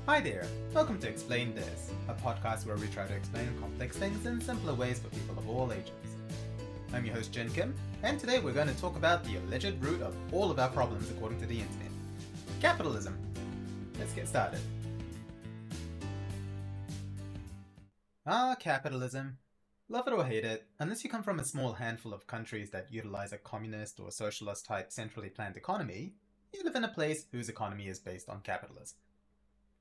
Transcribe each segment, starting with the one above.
Hi there, welcome to Explain This, a podcast where we try to explain complex things in simpler ways for people of all ages. I'm your host Jin Kim, and today we're going to talk about the alleged root of all of our problems according to the internet. Capitalism. Let's get started. Capitalism. Love it or hate it, unless you come from a small handful of countries that utilize a communist or socialist type centrally planned economy, you live in a place whose economy is based on capitalism.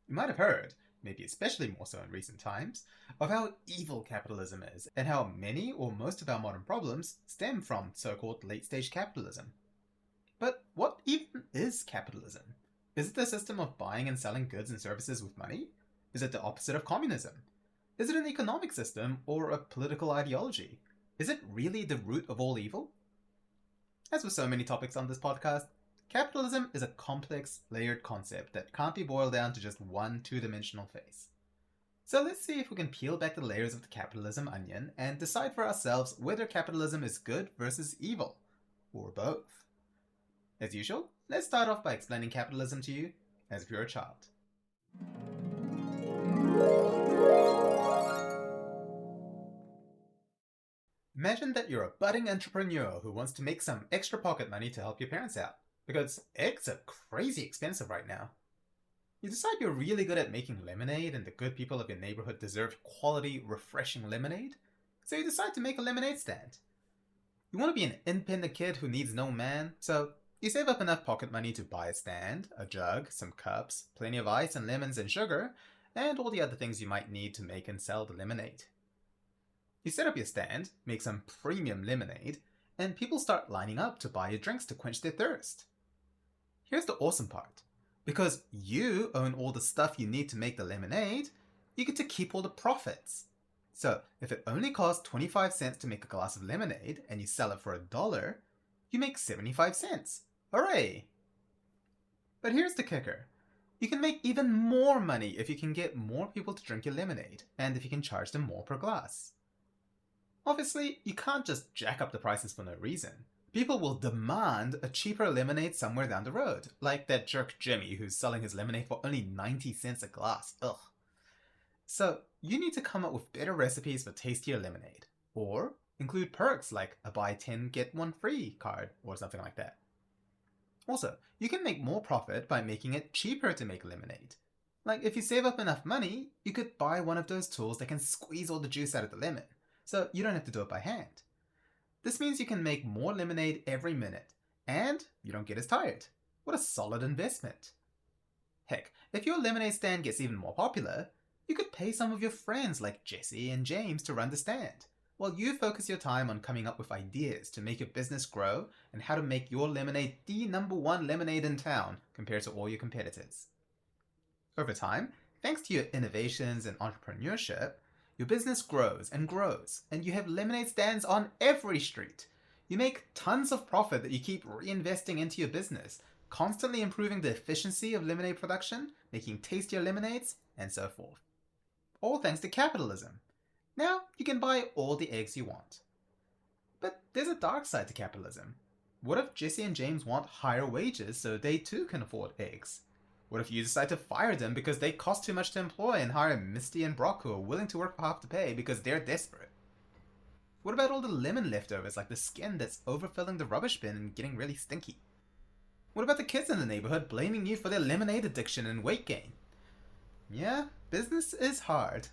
You might have heard, maybe especially more so in recent times, of how evil capitalism is and how many or most of our modern problems stem from so-called late-stage capitalism. But what even is capitalism? Is it the system of buying and selling goods and services with money? Is it the opposite of communism? Is it an economic system or a political ideology? Is it really the root of all evil? As with so many topics on this podcast, capitalism is a complex, layered concept that can't be boiled down to just one two-dimensional face. So let's see if we can peel back the layers of the capitalism onion and decide for ourselves whether capitalism is good versus evil, or both. As usual, let's start off by explaining capitalism to you as if you're a child. Imagine that you're a budding entrepreneur who wants to make some extra pocket money to help your parents out, because eggs are crazy expensive right now. You decide you're really good at making lemonade and the good people of your neighborhood deserve quality, refreshing lemonade, so you decide to make a lemonade stand. You want to be an independent kid who needs no man, so you save up enough pocket money to buy a stand, a jug, some cups, plenty of ice and lemons and sugar, and all the other things you might need to make and sell the lemonade. You set up your stand, make some premium lemonade, and people start lining up to buy your drinks to quench their thirst. Here's the awesome part. Because you own all the stuff you need to make the lemonade, you get to keep all the profits. So if it only costs 25 cents to make a glass of lemonade and you sell it for $1, you make 75 cents. Hooray! But here's the kicker. You can make even more money if you can get more people to drink your lemonade, and if you can charge them more per glass. Obviously, you can't just jack up the prices for no reason. People will demand a cheaper lemonade somewhere down the road, like that jerk Jimmy who's selling his lemonade for only 90 cents a glass. Ugh. So, you need to come up with better recipes for tastier lemonade, or include perks like a buy 10 get 1 free card or something like that. Also, you can make more profit by making it cheaper to make lemonade. Like if you save up enough money, you could buy one of those tools that can squeeze all the juice out of the lemon, so you don't have to do it by hand. This means you can make more lemonade every minute, and you don't get as tired. What a solid investment. Heck, if your lemonade stand gets even more popular, you could pay some of your friends like Jesse and James to run the stand, while you focus your time on coming up with ideas to make your business grow and how to make your lemonade the #1 lemonade in town compared to all your competitors. Over time, thanks to your innovations and entrepreneurship, your business grows, and you have lemonade stands on every street. You make tons of profit that you keep reinvesting into your business, constantly improving the efficiency of lemonade production, making tastier lemonades, and so forth. All thanks to capitalism. Now you can buy all the eggs you want. But there's a dark side to capitalism. What if Jesse and James want higher wages so they too can afford eggs? What if you decide to fire them because they cost too much to employ and hire Misty and Brock who are willing to work for half the pay because they're desperate? What about all the lemon leftovers like the skin that's overfilling the rubbish bin and getting really stinky? What about the kids in the neighborhood blaming you for their lemonade addiction and weight gain? Yeah, business is hard.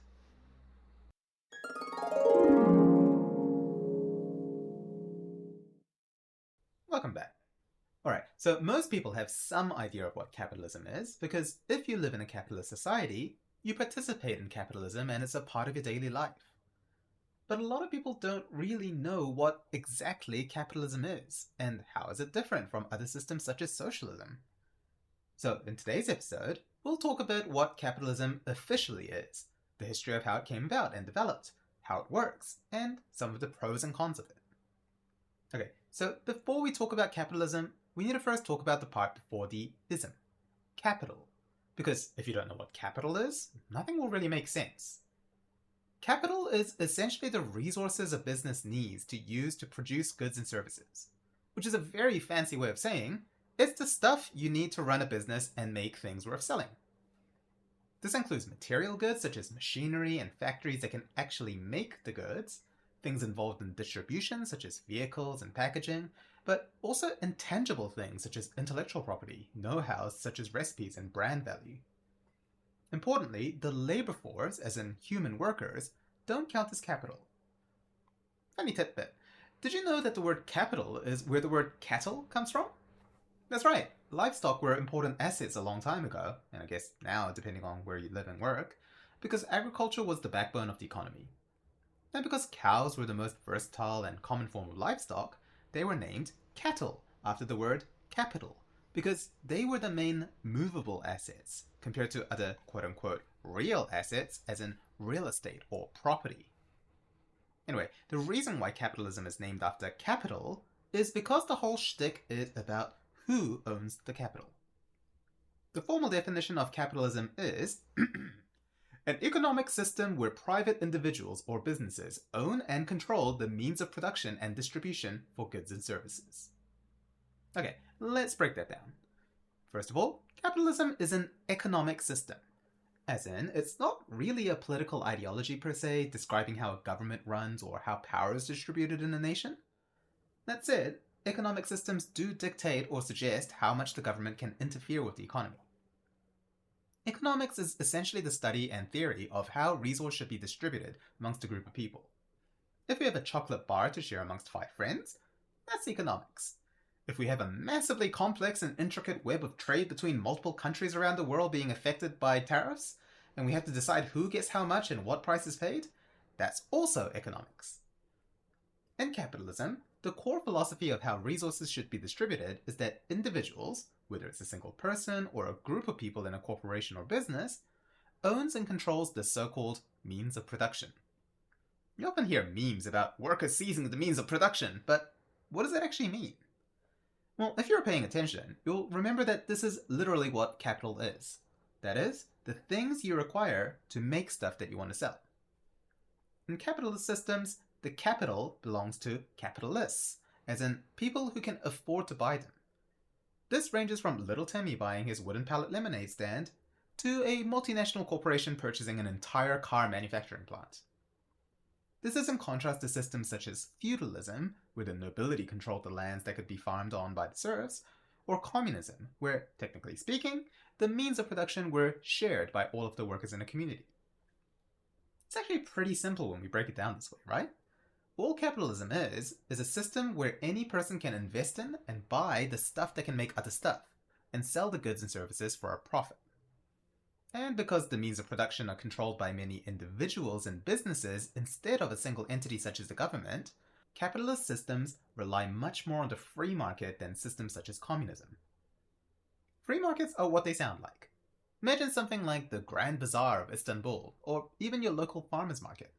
Welcome back. Alright, so most people have some idea of what capitalism is, because if you live in a capitalist society, you participate in capitalism and it's a part of your daily life. But a lot of people don't really know what exactly capitalism is, and how is it different from other systems such as socialism. So in today's episode, we'll talk about what capitalism officially is, the history of how it came about and developed, how it works, and some of the pros and cons of it. Okay, so before we talk about capitalism, we need to first talk about the part before the ism, capital. Because if you don't know what capital is, nothing will really make sense. Capital is essentially the resources a business needs to use to produce goods and services, which is a very fancy way of saying it's the stuff you need to run a business and make things worth selling. This includes material goods such as machinery and factories that can actually make the goods, things involved in distribution such as vehicles and packaging, but also intangible things such as intellectual property, know-how such as recipes and brand value. Importantly, the labor force, as in human workers, don't count as capital. Funny tidbit. Did you know that the word capital is where the word cattle comes from? That's right. Livestock were important assets a long time ago, and I guess now, depending on where you live and work, because agriculture was the backbone of the economy. And because cows were the most versatile and common form of livestock, they were named cattle after the word capital, because they were the main movable assets compared to other quote-unquote real assets, as in real estate or property. Anyway, the reason why capitalism is named after capital is because the whole shtick is about who owns the capital. The formal definition of capitalism is an economic system where private individuals or businesses own and control the means of production and distribution for goods and services. Okay, let's break that down. First of all, capitalism is an economic system. As in, it's not really a political ideology per se, describing how a government runs or how power is distributed in a nation. That said, economic systems do dictate or suggest how much the government can interfere with the economy. Economics is essentially the study and theory of how resources should be distributed amongst a group of people. If we have a chocolate bar to share amongst 5 friends, that's economics. If we have a massively complex and intricate web of trade between multiple countries around the world being affected by tariffs, and we have to decide who gets how much and what price is paid, that's also economics. In capitalism, the core philosophy of how resources should be distributed is that individuals, whether it's a single person or a group of people in a corporation or business, owns and controls the so-called means of production. You often hear memes about workers seizing the means of production, but what does that actually mean? Well, if you're paying attention, you'll remember that this is literally what capital is. That is, the things you require to make stuff that you want to sell. In capitalist systems, the capital belongs to capitalists, as in people who can afford to buy them. This ranges from little Timmy buying his wooden pallet lemonade stand to a multinational corporation purchasing an entire car manufacturing plant. This is in contrast to systems such as feudalism, where the nobility controlled the lands that could be farmed on by the serfs, or communism, where, technically speaking, the means of production were shared by all of the workers in a community. It's actually pretty simple when we break it down this way, right? All capitalism is a system where any person can invest in and buy the stuff that can make other stuff, and sell the goods and services for a profit. And because the means of production are controlled by many individuals and businesses instead of a single entity such as the government, capitalist systems rely much more on the free market than systems such as communism. Free markets are what they sound like. Imagine something like the Grand Bazaar of Istanbul, or even your local farmer's market.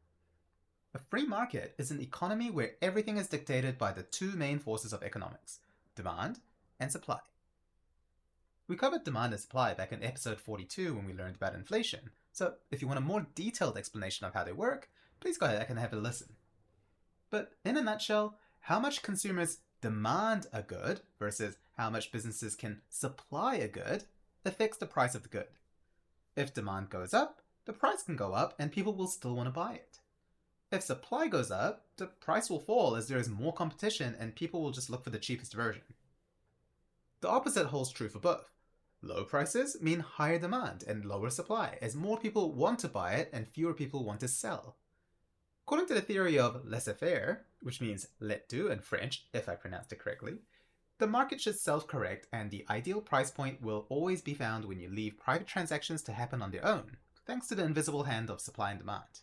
A free market is an economy where everything is dictated by the 2 main forces of economics, demand and supply. We covered demand and supply back in episode 42 when we learned about inflation, so if you want a more detailed explanation of how they work, please go ahead and have a listen. But in a nutshell, how much consumers demand a good versus how much businesses can supply a good affects the price of the good. If demand goes up, the price can go up and people will still want to buy it. If supply goes up, the price will fall as there is more competition and people will just look for the cheapest version. The opposite holds true for both. Low prices mean higher demand and lower supply, as more people want to buy it and fewer people want to sell. According to the theory of laissez-faire, which means let do in French, if I pronounced it correctly, the market should self-correct and the ideal price point will always be found when you leave private transactions to happen on their own, thanks to the invisible hand of supply and demand.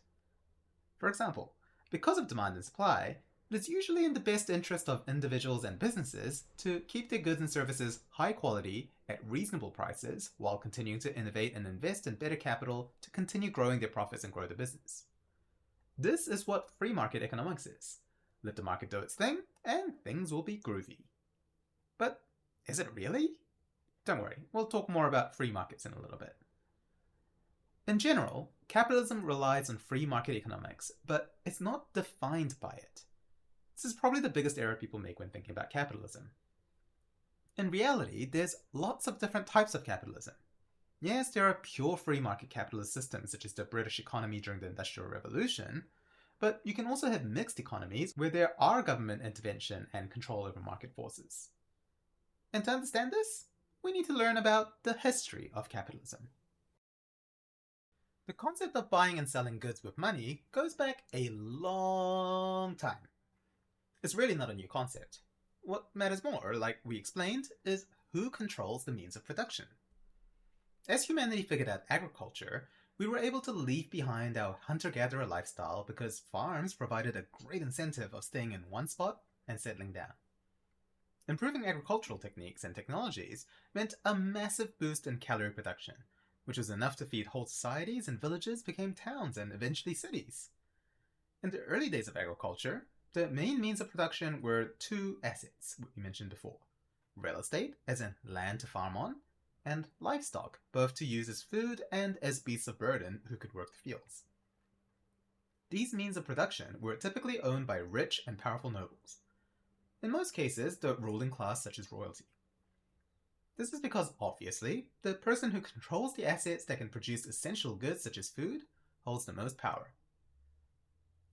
For example, because of demand and supply, it is usually in the best interest of individuals and businesses to keep their goods and services high quality at reasonable prices while continuing to innovate and invest in better capital to continue growing their profits and grow the business. This is what free market economics is. Let the market do its thing, and things will be groovy. But is it really? Don't worry, we'll talk more about free markets in a little bit. In general, capitalism relies on free market economics, but it's not defined by it. This is probably the biggest error people make when thinking about capitalism. In reality, there's lots of different types of capitalism. Yes, there are pure free market capitalist systems such as the British economy during the Industrial Revolution, but you can also have mixed economies where there are government intervention and control over market forces. And to understand this, we need to learn about the history of capitalism. The concept of buying and selling goods with money goes back a long time. It's really not a new concept. What matters more, like we explained, is who controls the means of production. As humanity figured out agriculture, we were able to leave behind our hunter-gatherer lifestyle because farms provided a great incentive of staying in one spot and settling down. Improving agricultural techniques and technologies meant a massive boost in calorie production, which was enough to feed whole societies, and villages became towns and eventually cities. In the early days of agriculture, the main means of production were two assets we mentioned before: real estate, as in land to farm on, and livestock, both to use as food and as beasts of burden who could work the fields. These means of production were typically owned by rich and powerful nobles. In most cases, the ruling class such as royalty. This is because, obviously, the person who controls the assets that can produce essential goods such as food holds the most power.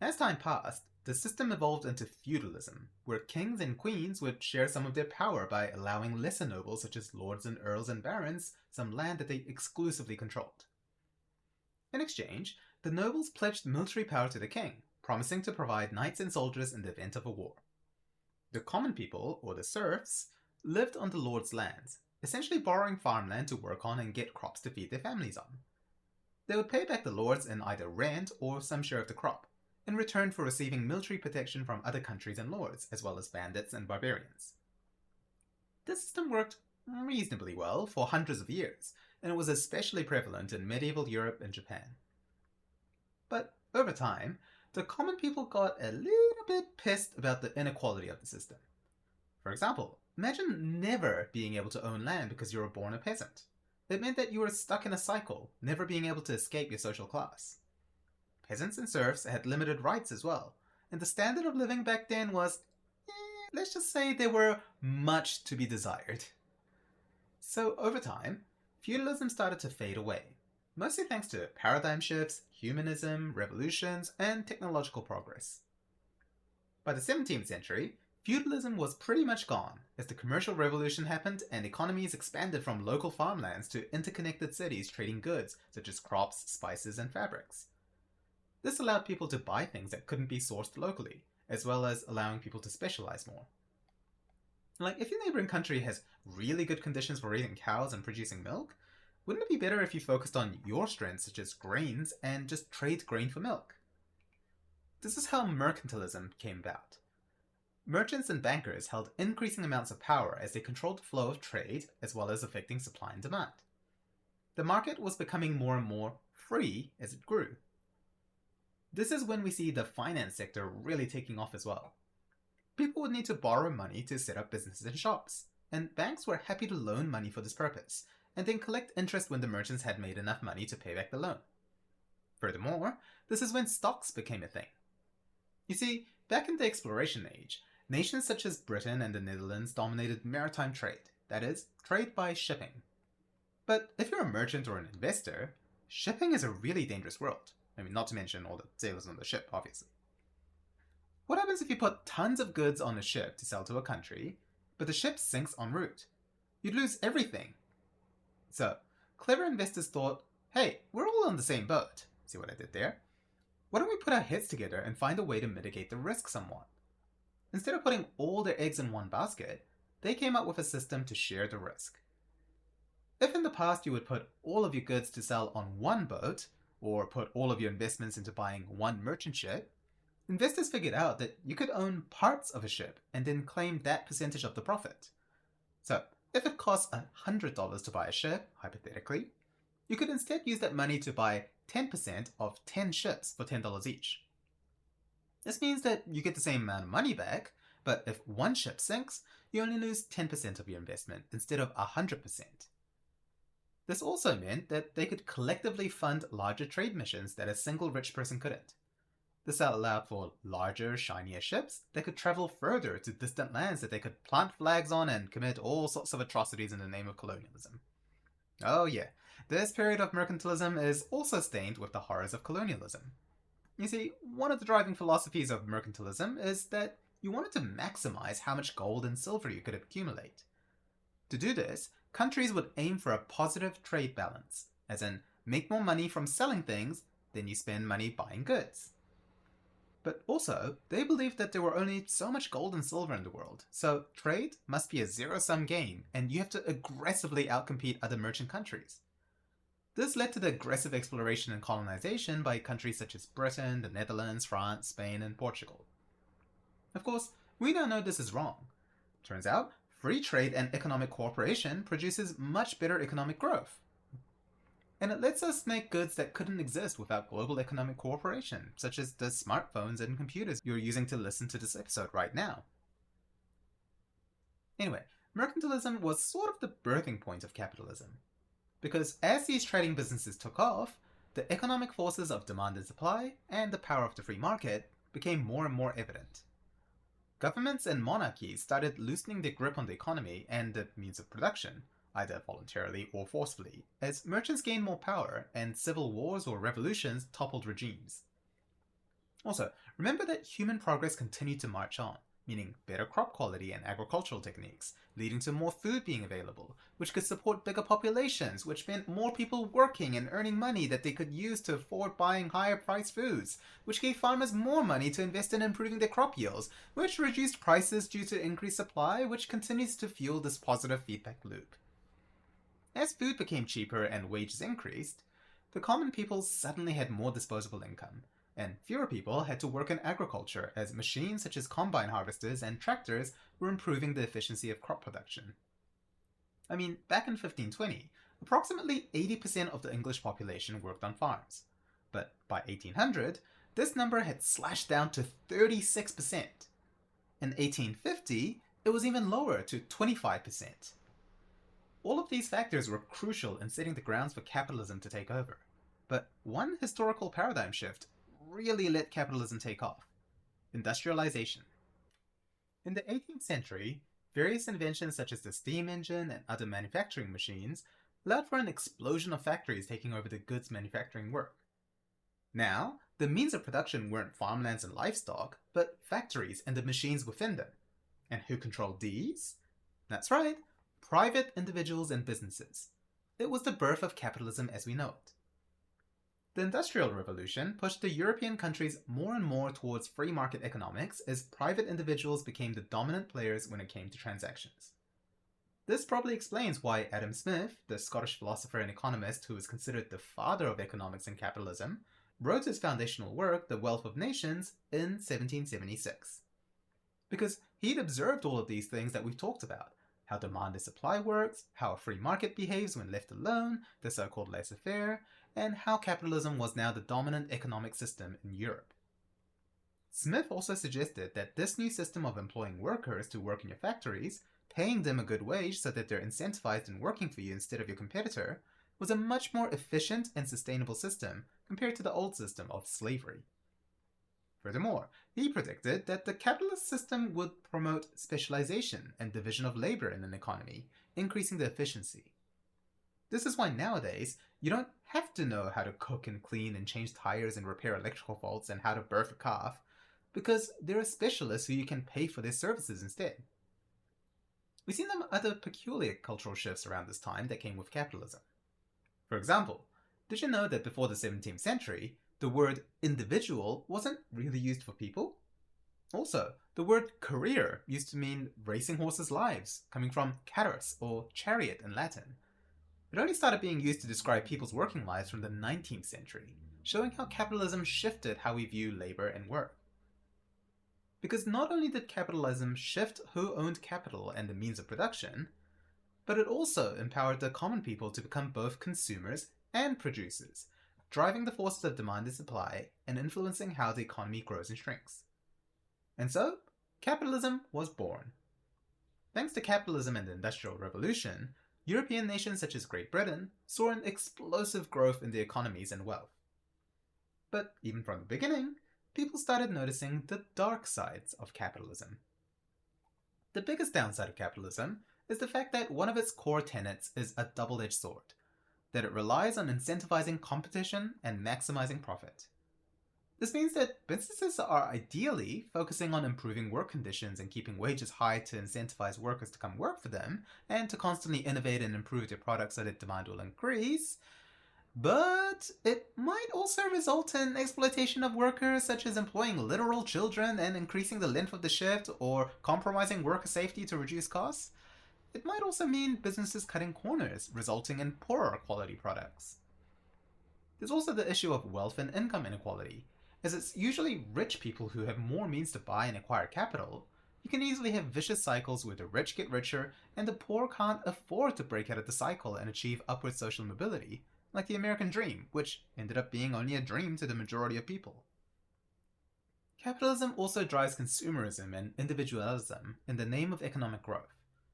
As time passed, the system evolved into feudalism, where kings and queens would share some of their power by allowing lesser nobles such as lords and earls and barons some land that they exclusively controlled. In exchange, the nobles pledged military power to the king, promising to provide knights and soldiers in the event of a war. The common people, or the serfs, lived on the lord's lands, essentially borrowing farmland to work on and get crops to feed their families on. They would pay back the lords in either rent or some share of the crop, in return for receiving military protection from other countries and lords, as well as bandits and barbarians. This system worked reasonably well for hundreds of years, and it was especially prevalent in medieval Europe and Japan. But over time, the common people got a little bit pissed about the inequality of the system. For example, imagine never being able to own land because you were born a peasant. It meant that you were stuck in a cycle, never being able to escape your social class. Peasants and serfs had limited rights as well, and the standard of living back then was, let's just say there were much to be desired. So over time, feudalism started to fade away, mostly thanks to paradigm shifts, humanism, revolutions, and technological progress. By the 17th century, feudalism was pretty much gone as the commercial revolution happened and economies expanded from local farmlands to interconnected cities trading goods such as crops, spices, and fabrics. This allowed people to buy things that couldn't be sourced locally, as well as allowing people to specialize more. Like, if your neighboring country has really good conditions for raising cows and producing milk, wouldn't it be better if you focused on your strengths such as grains and just trade grain for milk? This is how mercantilism came about. Merchants and bankers held increasing amounts of power as they controlled the flow of trade as well as affecting supply and demand. The market was becoming more and more free as it grew. This is when we see the finance sector really taking off as well. People would need to borrow money to set up businesses and shops, and banks were happy to loan money for this purpose, and then collect interest when the merchants had made enough money to pay back the loan. Furthermore, this is when stocks became a thing. You see, back in the exploration age, nations such as Britain and the Netherlands dominated maritime trade, that is, trade by shipping. But if you're a merchant or an investor, shipping is a really dangerous world. I mean, not to mention all the sailors on the ship, obviously. What happens if you put tons of goods on a ship to sell to a country, but the ship sinks en route? You'd lose everything. So, clever investors thought, hey, we're all on the same boat. See what I did there? Why don't we put our heads together and find a way to mitigate the risk somewhat? Instead of putting all their eggs in one basket, they came up with a system to share the risk. If in the past you would put all of your goods to sell on one boat, or put all of your investments into buying one merchant ship, investors figured out that you could own parts of a ship and then claim that percentage of the profit. So, if it costs $100 to buy a ship, hypothetically, you could instead use that money to buy 10% of 10 ships for $10 each. This means that you get the same amount of money back, but if one ship sinks, you only lose 10% of your investment instead of 100%. This also meant that they could collectively fund larger trade missions that a single rich person couldn't. This allowed for larger, shinier ships that could travel further to distant lands that they could plant flags on and commit all sorts of atrocities in the name of colonialism. Oh, yeah. This period of mercantilism is also stained with the horrors of colonialism. You see, one of the driving philosophies of mercantilism is that you wanted to maximize how much gold and silver you could accumulate. To do this, countries would aim for a positive trade balance, as in, make more money from selling things than you spend money buying goods. But also, they believed that there were only so much gold and silver in the world, so trade must be a zero-sum game, and you have to aggressively outcompete other merchant countries. This led to the aggressive exploration and colonization by countries such as Britain, the Netherlands, France, Spain, and Portugal. Of course, we now know this is wrong. Turns out, free trade and economic cooperation produces much better economic growth. And it lets us make goods that couldn't exist without global economic cooperation, such as the smartphones and computers you're using to listen to this episode right now. Anyway, mercantilism was sort of the birthing point of capitalism. Because as these trading businesses took off, the economic forces of demand and supply and the power of the free market became more and more evident. Governments and monarchies started loosening their grip on the economy and the means of production, either voluntarily or forcefully, as merchants gained more power and civil wars or revolutions toppled regimes. Also, remember that human progress continued to march on, meaning better crop quality and agricultural techniques, leading to more food being available, which could support bigger populations, which meant more people working and earning money that they could use to afford buying higher priced foods, which gave farmers more money to invest in improving their crop yields, which reduced prices due to increased supply, which continues to fuel this positive feedback loop. As food became cheaper and wages increased, the common people suddenly had more disposable income, and fewer people had to work in agriculture as machines such as combine harvesters and tractors were improving the efficiency of crop production. I mean, back in 1520, approximately 80% of the English population worked on farms, but by 1800, this number had slashed down to 36%. In 1850, it was even lower to 25%. All of these factors were crucial in setting the grounds for capitalism to take over. But one historical paradigm shift really let capitalism take off: industrialization. In the 18th century, various inventions such as the steam engine and other manufacturing machines allowed for an explosion of factories taking over the goods manufacturing work. Now, the means of production weren't farmlands and livestock, but factories and the machines within them. And who controlled these? That's right, private individuals and businesses. It was the birth of capitalism as we know it. The Industrial Revolution pushed the European countries more and more towards free market economics as private individuals became the dominant players when it came to transactions. This probably explains why Adam Smith, the Scottish philosopher and economist who is considered the father of economics and capitalism, wrote his foundational work, The Wealth of Nations, in 1776. Because he'd observed all of these things that we've talked about: how demand and supply works, how a free market behaves when left alone, the so-called laissez-faire, and how capitalism was now the dominant economic system in Europe. Smith also suggested that this new system of employing workers to work in your factories, paying them a good wage so that they're incentivized in working for you instead of your competitor, was a much more efficient and sustainable system compared to the old system of slavery. Furthermore, he predicted that the capitalist system would promote specialization and division of labor in an economy, increasing the efficiency. This is why nowadays, you don't have to know how to cook and clean and change tires and repair electrical faults and how to birth a calf, because there are specialists who you can pay for their services instead. We've seen some other peculiar cultural shifts around this time that came with capitalism. For example, did you know that before the 17th century, the word individual wasn't really used for people? Also, the word career used to mean racing horses' lives, coming from carrus or chariot in Latin. It only started being used to describe people's working lives from the 19th century, showing how capitalism shifted how we view labor and work. Because not only did capitalism shift who owned capital and the means of production, but it also empowered the common people to become both consumers and producers, driving the forces of demand and supply and influencing how the economy grows and shrinks. And so, capitalism was born. Thanks to capitalism and the Industrial Revolution, European nations such as Great Britain saw an explosive growth in their economies and wealth. But even from the beginning, people started noticing the dark sides of capitalism. The biggest downside of capitalism is the fact that one of its core tenets is a double-edged sword, that it relies on incentivizing competition and maximizing profit. This means that businesses are ideally focusing on improving work conditions and keeping wages high to incentivize workers to come work for them and to constantly innovate and improve their products so that demand will increase. But it might also result in exploitation of workers, such as employing literal children and increasing the length of the shift or compromising worker safety to reduce costs. It might also mean businesses cutting corners, resulting in poorer quality products. There's also the issue of wealth and income inequality. As it's usually rich people who have more means to buy and acquire capital, you can easily have vicious cycles where the rich get richer and the poor can't afford to break out of the cycle and achieve upward social mobility, like the American dream, which ended up being only a dream to the majority of people. Capitalism also drives consumerism and individualism in the name of economic growth.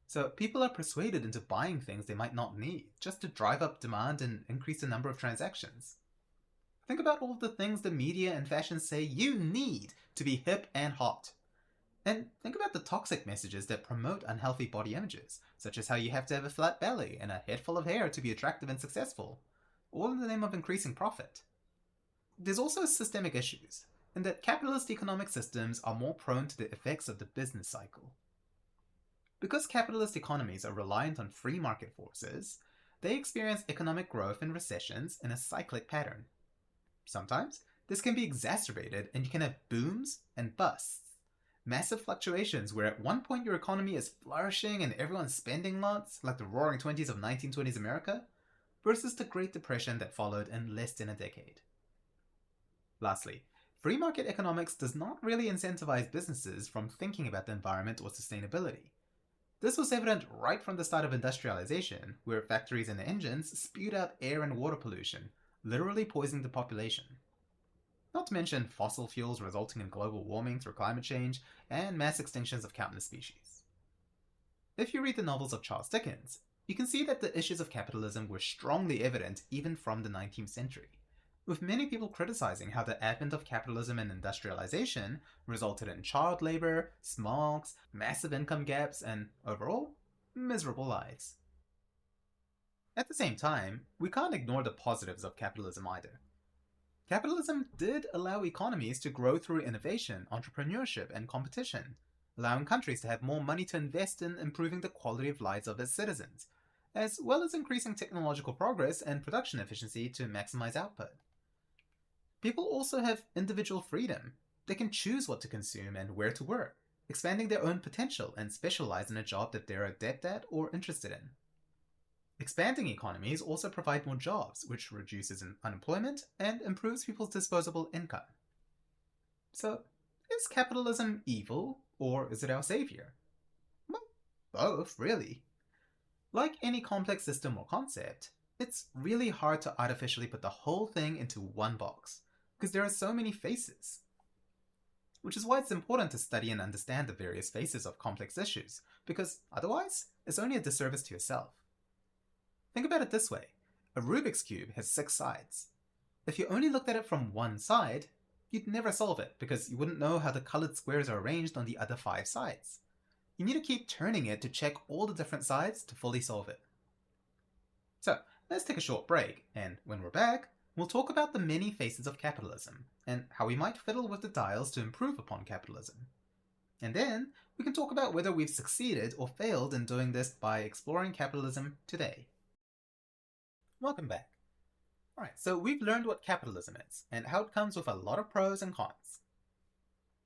So people are persuaded into buying things they might not need, just to drive up demand and increase the number of transactions. Think about all the things the media and fashion say you need to be hip and hot. And think about the toxic messages that promote unhealthy body images, such as how you have to have a flat belly and a head full of hair to be attractive and successful, all in the name of increasing profit. There's also systemic issues, in that capitalist economic systems are more prone to the effects of the business cycle. Because capitalist economies are reliant on free market forces, they experience economic growth and recessions in a cyclic pattern. Sometimes, this can be exacerbated and you can have booms and busts. Massive fluctuations where at one point your economy is flourishing and everyone's spending lots, like the roaring 20s of 1920s America, versus the Great Depression that followed in less than a decade. Lastly, free market economics does not really incentivize businesses from thinking about the environment or sustainability. This was evident right from the start of industrialization, where factories and engines spewed out air and water pollution, literally poisoning the population. Not to mention fossil fuels resulting in global warming through climate change and mass extinctions of countless species. If you read the novels of Charles Dickens, you can see that the issues of capitalism were strongly evident even from the 19th century, with many people criticizing how the advent of capitalism and industrialization resulted in child labor, smogs, massive income gaps, and, overall, miserable lives. At the same time, we can't ignore the positives of capitalism either. Capitalism did allow economies to grow through innovation, entrepreneurship, and competition, allowing countries to have more money to invest in improving the quality of lives of its citizens, as well as increasing technological progress and production efficiency to maximize output. People also have individual freedom. They can choose what to consume and where to work, expanding their own potential and specialize in a job that they're adept at or interested in. Expanding economies also provide more jobs, which reduces unemployment and improves people's disposable income. So, is capitalism evil, or is it our savior? Well, both, really. Like any complex system or concept, it's really hard to artificially put the whole thing into one box, because there are so many faces. Which is why it's important to study and understand the various faces of complex issues, because otherwise, it's only a disservice to yourself. Think about it this way. A Rubik's Cube has 6 sides. If you only looked at it from one side, you'd never solve it because you wouldn't know how the colored squares are arranged on the other 5 sides. You need to keep turning it to check all the different sides to fully solve it. So, let's take a short break, and when we're back, we'll talk about the many faces of capitalism, and how we might fiddle with the dials to improve upon capitalism. And then, we can talk about whether we've succeeded or failed in doing this by exploring capitalism today. Welcome back. Alright, so we've learned what capitalism is, and how it comes with a lot of pros and cons.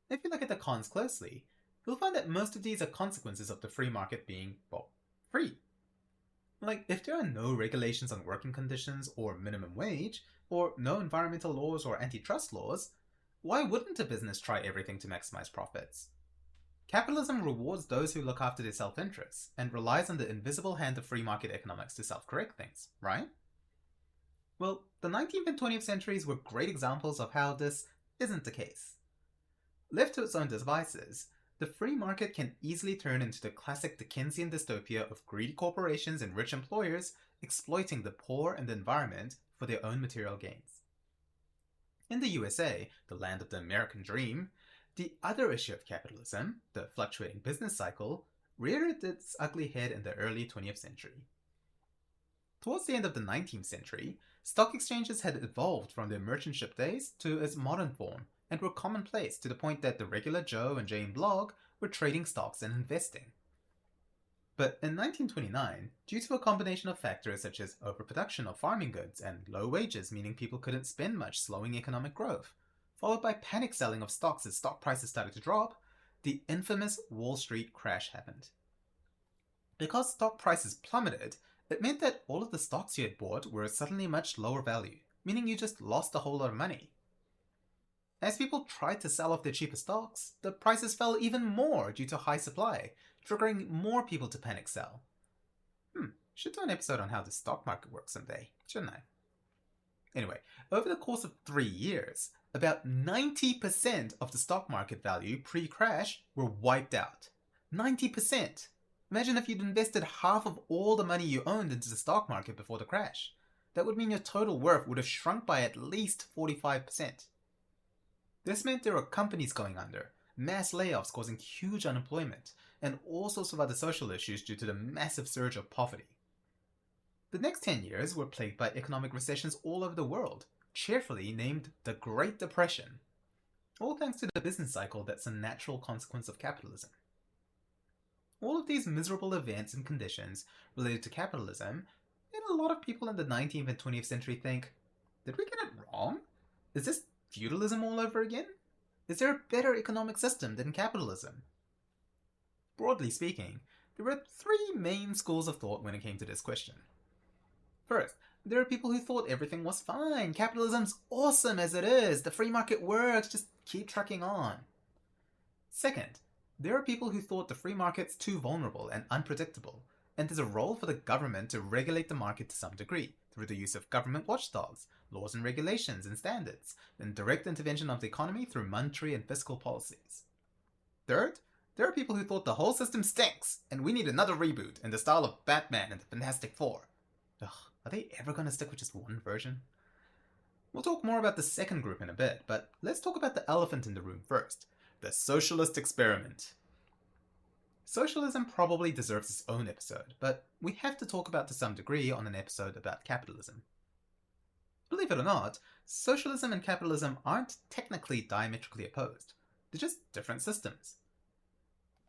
If you look at the cons closely, you'll find that most of these are consequences of the free market being, well, free. Like, if there are no regulations on working conditions or minimum wage, or no environmental laws or antitrust laws, why wouldn't a business try everything to maximize profits? Capitalism rewards those who look after their self-interests, and relies on the invisible hand of free market economics to self-correct things, right? Well, the 19th and 20th centuries were great examples of how this isn't the case. Left to its own devices, the free market can easily turn into the classic Dickensian dystopia of greedy corporations and rich employers exploiting the poor and the environment for their own material gains. In the USA, the land of the American dream, the other issue of capitalism, the fluctuating business cycle, reared its ugly head in the early 20th century. Towards the end of the 19th century, stock exchanges had evolved from their merchant ship days to its modern form and were commonplace to the point that the regular Joe and Jane blog were trading stocks and investing. But in 1929, due to a combination of factors such as overproduction of farming goods and low wages meaning people couldn't spend much, slowing economic growth, followed by panic selling of stocks as stock prices started to drop, the infamous Wall Street crash happened. Because stock prices plummeted, it meant that all of the stocks you had bought were suddenly much lower value, meaning you just lost a whole lot of money. As people tried to sell off their cheaper stocks, the prices fell even more due to high supply, triggering more people to panic sell. Should do an episode on how the stock market works someday, shouldn't I? Anyway, over the course of 3 years, about 90% of the stock market value pre-crash were wiped out. 90%! Imagine if you'd invested half of all the money you owned into the stock market before the crash. That would mean your total worth would have shrunk by at least 45%. This meant there were companies going under, mass layoffs causing huge unemployment, and all sorts of other social issues due to the massive surge of poverty. The next 10 years were plagued by economic recessions all over the world, cheerfully named the Great Depression, all thanks to the business cycle that's a natural consequence of capitalism. All of these miserable events and conditions related to capitalism made a lot of people in the 19th and 20th century think, did we get it wrong? Is this feudalism all over again? Is there a better economic system than capitalism? Broadly speaking, there were 3 main schools of thought when it came to this question. First, there are people who thought everything was fine, capitalism's awesome as it is, the free market works, just keep trucking on. Second, there are people who thought the free market's too vulnerable and unpredictable, and there's a role for the government to regulate the market to some degree, through the use of government watchdogs, laws and regulations and standards, and direct intervention of the economy through monetary and fiscal policies. Third, there are people who thought the whole system stinks, and we need another reboot in the style of Batman and the Fantastic Four. Ugh, are they ever going to stick with just one version? We'll talk more about the second group in a bit, but let's talk about the elephant in the room first, the socialist experiment. Socialism probably deserves its own episode, but we have to talk about to some degree on an episode about capitalism. Believe it or not, socialism and capitalism aren't technically diametrically opposed. They're just different systems.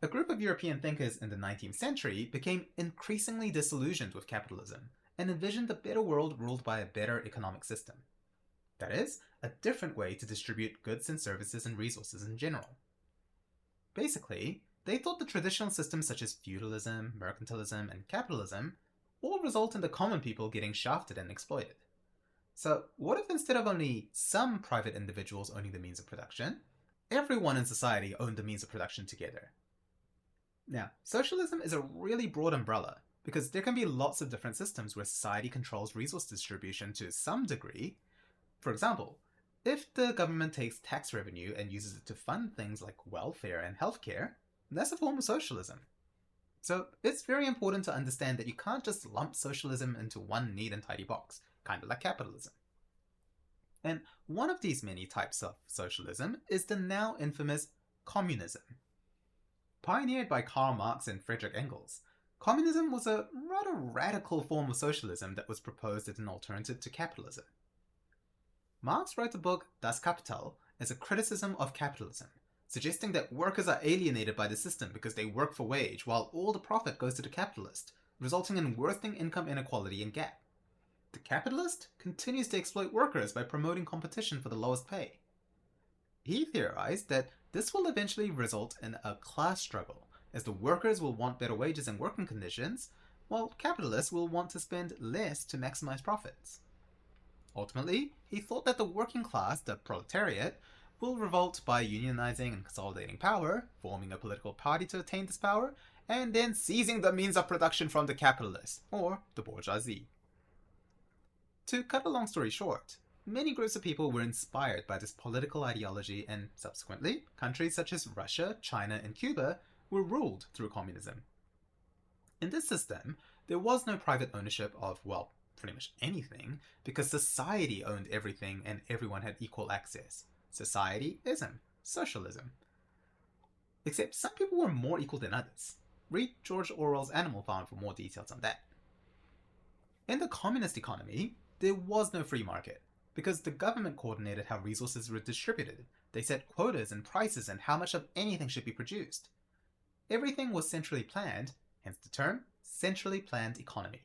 A group of European thinkers in the 19th century became increasingly disillusioned with capitalism and envisioned a better world ruled by a better economic system. That is, a different way to distribute goods and services and resources in general. Basically, they thought the traditional systems such as feudalism, mercantilism, and capitalism all result in the common people getting shafted and exploited. So what if instead of only some private individuals owning the means of production, everyone in society owned the means of production together? Now, socialism is a really broad umbrella, because there can be lots of different systems where society controls resource distribution to some degree. For example, if the government takes tax revenue and uses it to fund things like welfare and healthcare, that's a form of socialism. So it's very important to understand that you can't just lump socialism into one neat and tidy box, kind of like capitalism. And one of these many types of socialism is the now infamous communism. Pioneered by Karl Marx and Friedrich Engels, communism was a rather radical form of socialism that was proposed as an alternative to capitalism. Marx wrote the book Das Kapital as a criticism of capitalism, suggesting that workers are alienated by the system because they work for wage while all the profit goes to the capitalist, resulting in worsening income inequality and gap. The capitalist continues to exploit workers by promoting competition for the lowest pay. He theorized that this will eventually result in a class struggle, as the workers will want better wages and working conditions, while capitalists will want to spend less to maximize profits. Ultimately, he thought that the working class, the proletariat, will revolt by unionizing and consolidating power, forming a political party to attain this power, and then seizing the means of production from the capitalists, or the bourgeoisie. To cut a long story short, many groups of people were inspired by this political ideology, and subsequently, countries such as Russia, China, and Cuba were ruled through communism. In this system, there was no private ownership of, well, pretty much anything, because society owned everything and everyone had equal access. Society-ism, socialism. Except some people were more equal than others. Read George Orwell's Animal Farm for more details on that. In the communist economy, there was no free market because the government coordinated how resources were distributed. They set quotas and prices and how much of anything should be produced. Everything was centrally planned, hence the term centrally planned economy.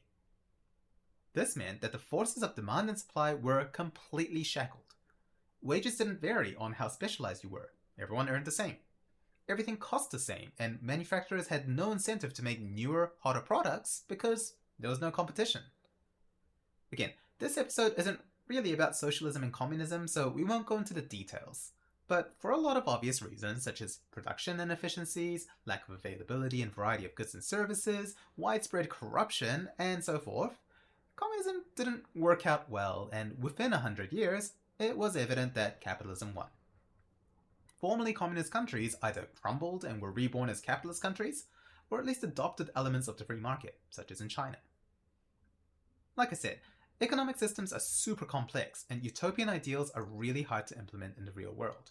This meant that the forces of demand and supply were completely shackled. Wages didn't vary on how specialized you were. Everyone earned the same. Everything cost the same, and manufacturers had no incentive to make newer, hotter products because there was no competition. Again, this episode isn't really about socialism and communism, so we won't go into the details. But for a lot of obvious reasons, such as production inefficiencies, lack of availability and variety of goods and services, widespread corruption, and so forth, communism didn't work out well, and within 100 years, it was evident that capitalism won. Formerly communist countries either crumbled and were reborn as capitalist countries, or at least adopted elements of the free market, such as in China. Like I said, economic systems are super complex, and utopian ideals are really hard to implement in the real world.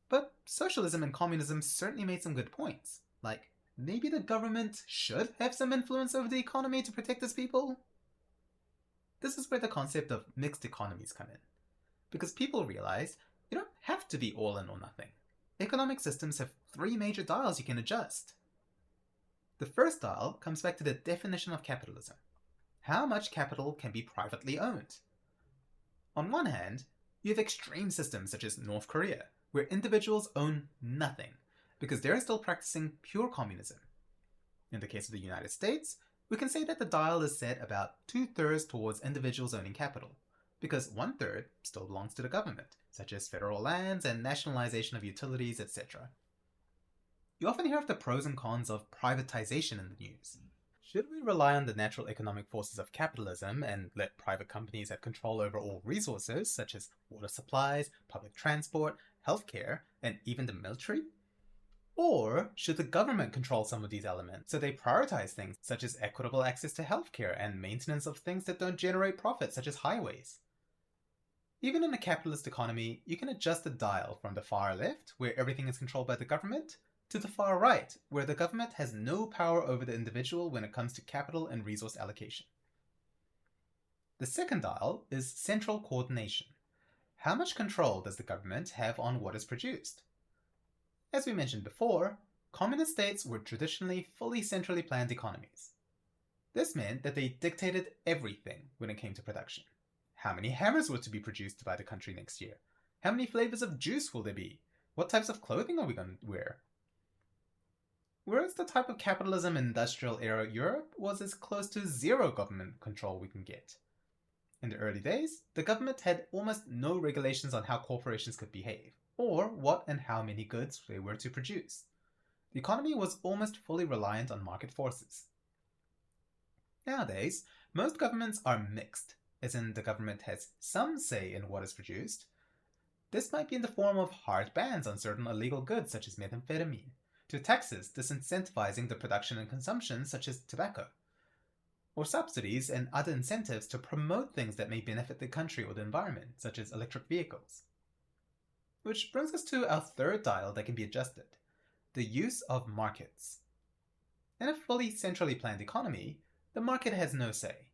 But socialism and communism certainly made some good points, like maybe the government should have some influence over the economy to protect its people? This is where the concept of mixed economies come in, because people realize you don't have to be all in or nothing. Economic systems have three major dials you can adjust. The first dial comes back to the definition of capitalism. How much capital can be privately owned? On one hand, you have extreme systems such as North Korea, where individuals own nothing, because they're still practicing pure communism. In the case of the United States, we can say that the dial is set about 2/3 towards individuals owning capital, because 1/3 still belongs to the government, such as federal lands and nationalization of utilities, etc. You often hear of the pros and cons of privatization in the news. Should we rely on the natural economic forces of capitalism and let private companies have control over all resources, such as water supplies, public transport, healthcare, and even the military? Or should the government control some of these elements so they prioritize things such as equitable access to healthcare and maintenance of things that don't generate profit, such as highways? Even in a capitalist economy, you can adjust the dial from the far left, where everything is controlled by the government, to the far right, where the government has no power over the individual when it comes to capital and resource allocation. The second dial is central coordination. How much control does the government have on what is produced? As we mentioned before, communist states were traditionally fully centrally planned economies. This meant that they dictated everything when it came to production. How many hammers were to be produced by the country next year? How many flavors of juice will there be? What types of clothing are we going to wear? Whereas the type of capitalism in industrial era Europe was as close to zero government control we can get. In the early days, the government had almost no regulations on how corporations could behave, or what and how many goods they were to produce. The economy was almost fully reliant on market forces. Nowadays, most governments are mixed, as in the government has some say in what is produced. This might be in the form of hard bans on certain illegal goods such as methamphetamine, to taxes disincentivizing the production and consumption such as tobacco, or subsidies and other incentives to promote things that may benefit the country or the environment, such as electric vehicles. Which brings us to our third dial that can be adjusted, the use of markets. In a fully centrally planned economy, the market has no say,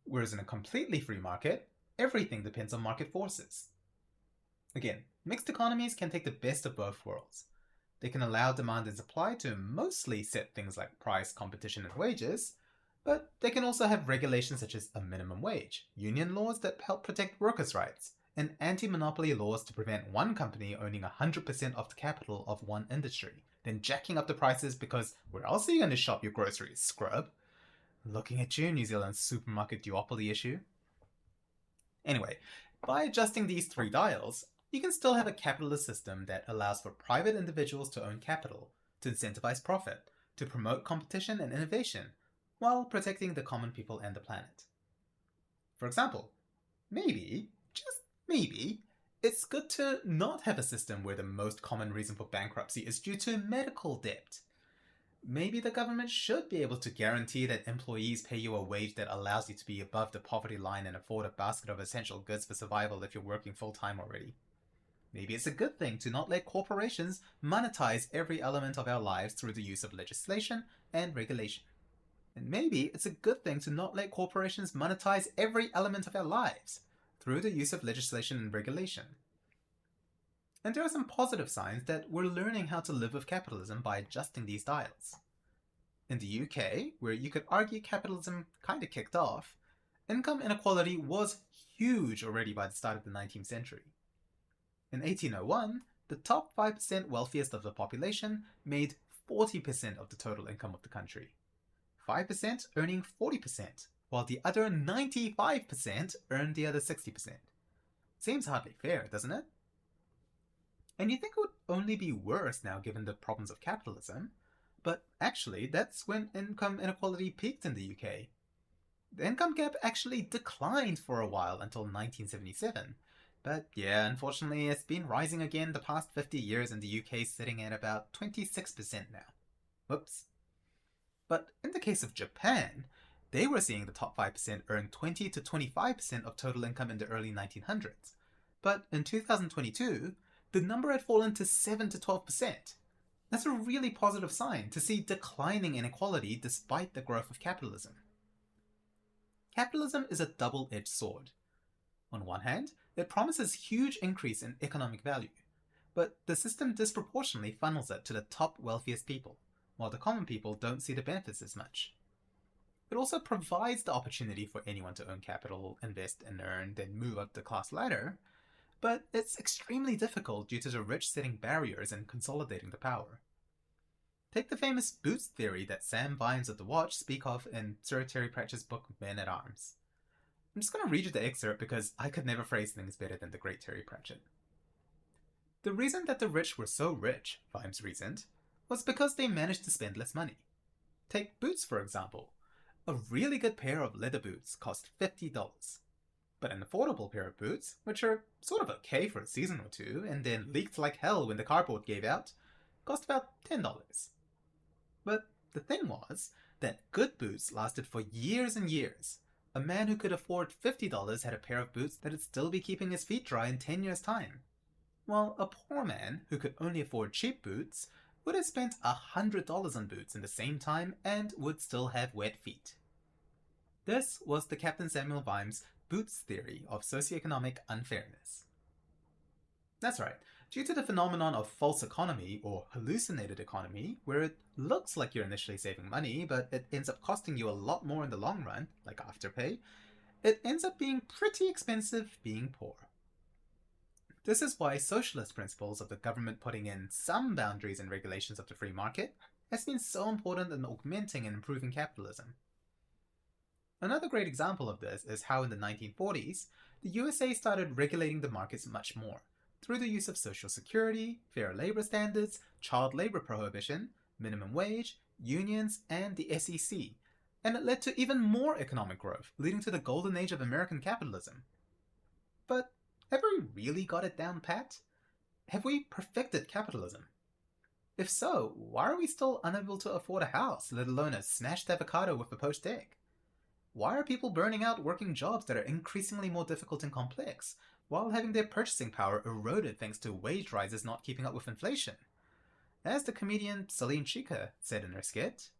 whereas in a completely free market, everything depends on market forces. Again, mixed economies can take the best of both worlds. They can allow demand and supply to mostly set things like price, competition, and wages, but they can also have regulations such as a minimum wage, union laws that help protect workers' rights, and anti-monopoly laws to prevent one company owning 100% of the capital of one industry, then jacking up the prices because where else are you going to shop your groceries, scrub? Looking at you, New Zealand's supermarket duopoly issue. Anyway, by adjusting these three dials, you can still have a capitalist system that allows for private individuals to own capital, to incentivize profit, to promote competition and innovation, while protecting the common people and the planet. For example, maybe, just maybe, it's good to not have a system where the most common reason for bankruptcy is due to medical debt. Maybe the government should be able to guarantee that employees pay you a wage that allows you to be above the poverty line and afford a basket of essential goods for survival if you're working full-time already. Maybe it's a good thing to not let corporations monetize every element of our lives through the use of legislation and regulation. And maybe it's a good thing to not let corporations monetize every element of our lives through the use of legislation and regulation. And there are some positive signs that we're learning how to live with capitalism by adjusting these dials. In the UK, where you could argue capitalism kinda kicked off, income inequality was huge already by the start of the 19th century. In 1801, the top 5% wealthiest of the population made 40% of the total income of the country, 5% earning 40%, while the other 95% earned the other 60%. Seems hardly fair, doesn't it? And you think it would only be worse now given the problems of capitalism, but actually that's when income inequality peaked in the UK. The income gap actually declined for a while until 1977, but yeah, unfortunately it's been rising again the past 50 years in the UK, sitting at about 26% now. Whoops. But in the case of Japan, they were seeing the top 5% earn 20 to 25% of total income in the early 1900s. But in 2022, the number had fallen to 7 to 12%. That's a really positive sign to see declining inequality despite the growth of capitalism. Capitalism is a double-edged sword. On one hand, it promises huge increase in economic value, but the system disproportionately funnels it to the top wealthiest people, while the common people don't see the benefits as much. It also provides the opportunity for anyone to own capital, invest and earn, then move up the class ladder, but it's extremely difficult due to the rich setting barriers and consolidating the power. Take the famous boots theory that Sam Vimes of The Watch speak of in Sir Terry Pratchett's book Men at Arms. I'm just going to read you the excerpt because I could never phrase things better than the great Terry Pratchett. The reason that the rich were so rich, Vimes reasoned, was because they managed to spend less money. Take boots for example. A really good pair of leather boots cost $50. But an affordable pair of boots, which are sort of okay for a season or two and then leaked like hell when the cardboard gave out, cost about $10. But the thing was that good boots lasted for years and years. A man who could afford $50 had a pair of boots that'd still be keeping his feet dry in 10 years' time. While a poor man who could only afford cheap boots would have spent $100 on boots in the same time and would still have wet feet. This was the Captain Samuel Vimes' boots theory of socioeconomic unfairness. That's right. Due to the phenomenon of false economy or hallucinated economy, where it looks like you're initially saving money, but it ends up costing you a lot more in the long run, like Afterpay, it ends up being pretty expensive being poor. This is why socialist principles of the government putting in some boundaries and regulations of the free market has been so important in augmenting and improving capitalism. Another great example of this is how in the 1940s, the USA started regulating the markets much more, through the use of social security, fair labor standards, child labor prohibition, minimum wage, unions, and the SEC, and it led to even more economic growth, leading to the golden age of American capitalism. But have we really got it down pat? Have we perfected capitalism? If so, why are we still unable to afford a house, let alone a smashed avocado with a poached egg? Why are people burning out working jobs that are increasingly more difficult and complex, while having their purchasing power eroded thanks to wage rises not keeping up with inflation? As the comedian Celine Chica said in her skit,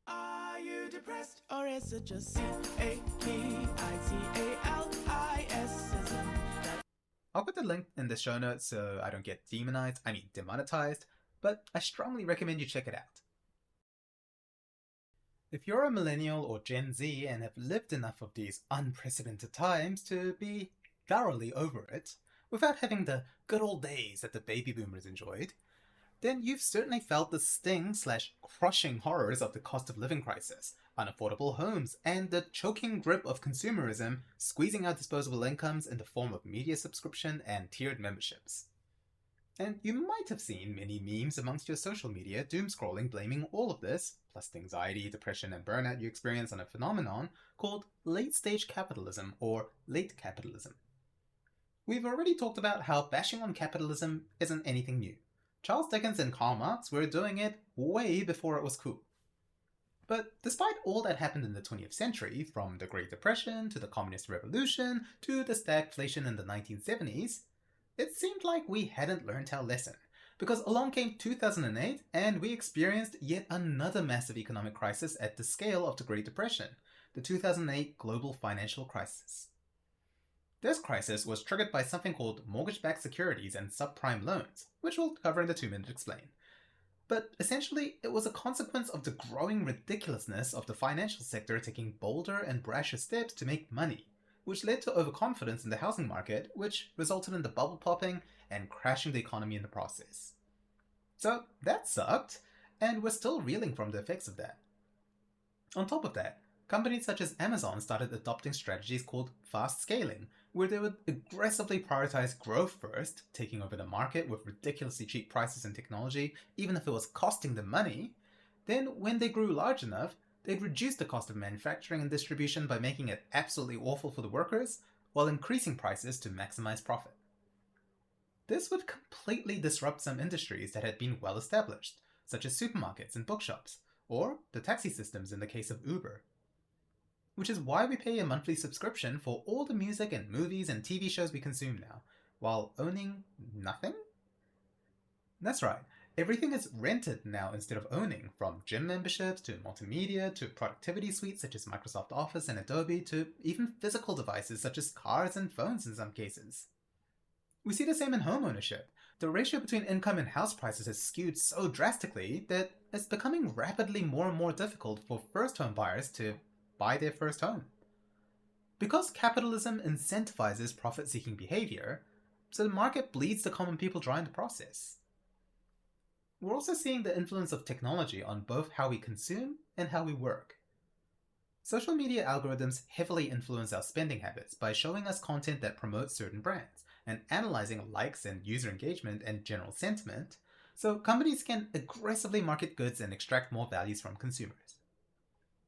"Are you depressed, or is it just CAPITALIS? I'll put the link in the show notes so I don't get demonetized, but I strongly recommend you check it out. If you're a millennial or Gen Z and have lived enough of these unprecedented times to be thoroughly over it, without having the good old days that the baby boomers enjoyed, then you've certainly felt the sting/crushing horrors of the cost of living crisis, unaffordable homes, and the choking grip of consumerism squeezing out disposable incomes in the form of media subscription and tiered memberships. And you might have seen many memes amongst your social media doom-scrolling blaming all of this, plus the anxiety, depression, and burnout you experience on a phenomenon called late-stage capitalism or late capitalism. We've already talked about how bashing on capitalism isn't anything new. Charles Dickens and Karl Marx were doing it way before it was cool. But despite all that happened in the 20th century, from the Great Depression to the Communist Revolution to the stagflation in the 1970s, it seemed like we hadn't learned our lesson, Because along came 2008 and we experienced yet another massive economic crisis at the scale of the Great Depression, the 2008 global financial crisis. This crisis was triggered by something called mortgage-backed securities and subprime loans, which we'll cover in the 2-minute explain. But essentially, it was a consequence of the growing ridiculousness of the financial sector taking bolder and brasher steps to make money, which led to overconfidence in the housing market, which resulted in the bubble popping and crashing the economy in the process. So that sucked, and we're still reeling from the effects of that. On top of that, companies such as Amazon started adopting strategies called fast scaling, where they would aggressively prioritize growth first, taking over the market with ridiculously cheap prices and technology, even if it was costing them money. Then, when they grew large enough, they'd reduce the cost of manufacturing and distribution by making it absolutely awful for the workers, while increasing prices to maximize profit. This would completely disrupt some industries that had been well established, such as supermarkets and bookshops, or the taxi systems in the case of Uber. Which is why we pay a monthly subscription for all the music and movies and TV shows we consume now, while owning nothing? That's right, everything is rented now instead of owning, from gym memberships to multimedia to productivity suites such as Microsoft Office and Adobe to even physical devices such as cars and phones in some cases. We see the same in home ownership. The ratio between income and house prices has skewed so drastically that it's becoming rapidly more and more difficult for first-home buyers to buy their first home. Because capitalism incentivizes profit-seeking behavior, so the market bleeds the common people dry in the process. We're also seeing the influence of technology on both how we consume and how we work. Social media algorithms heavily influence our spending habits by showing us content that promotes certain brands and analyzing likes and user engagement and general sentiment, so companies can aggressively market goods and extract more values from consumers.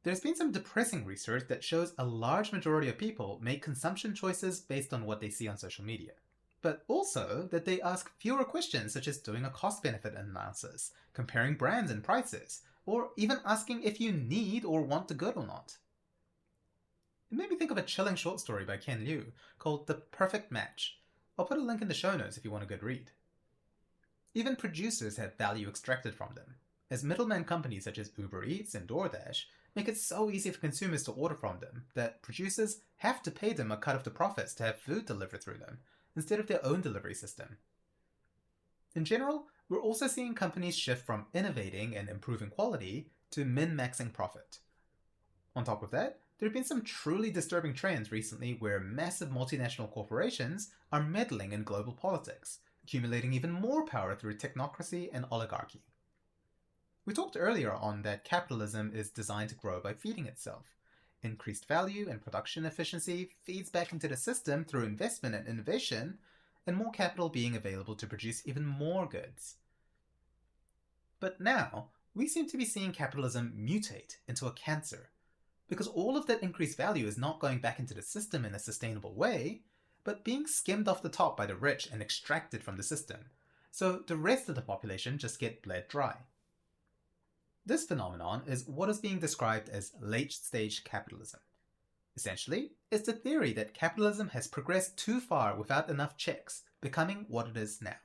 There's been some depressing research that shows a large majority of people make consumption choices based on what they see on social media, but also that they ask fewer questions such as doing a cost-benefit analysis, comparing brands and prices, or even asking if you need or want the good or not. It made me think of a chilling short story by Ken Liu called The Perfect Match. I'll put a link in the show notes if you want a good read. Even producers have value extracted from them, as middleman companies such as Uber Eats and DoorDash make it so easy for consumers to order from them that producers have to pay them a cut of the profits to have food delivered through them, instead of their own delivery system. In general, we're also seeing companies shift from innovating and improving quality to min-maxing profit. On top of that, there have been some truly disturbing trends recently where massive multinational corporations are meddling in global politics, accumulating even more power through technocracy and oligarchy. We talked earlier on that capitalism is designed to grow by feeding itself. Increased value and production efficiency feeds back into the system through investment and innovation, and more capital being available to produce even more goods. But now, we seem to be seeing capitalism mutate into a cancer, because all of that increased value is not going back into the system in a sustainable way, but being skimmed off the top by the rich and extracted from the system, so the rest of the population just get bled dry. This phenomenon is what is being described as late-stage capitalism. Essentially, it's the theory that capitalism has progressed too far without enough checks, becoming what it is now.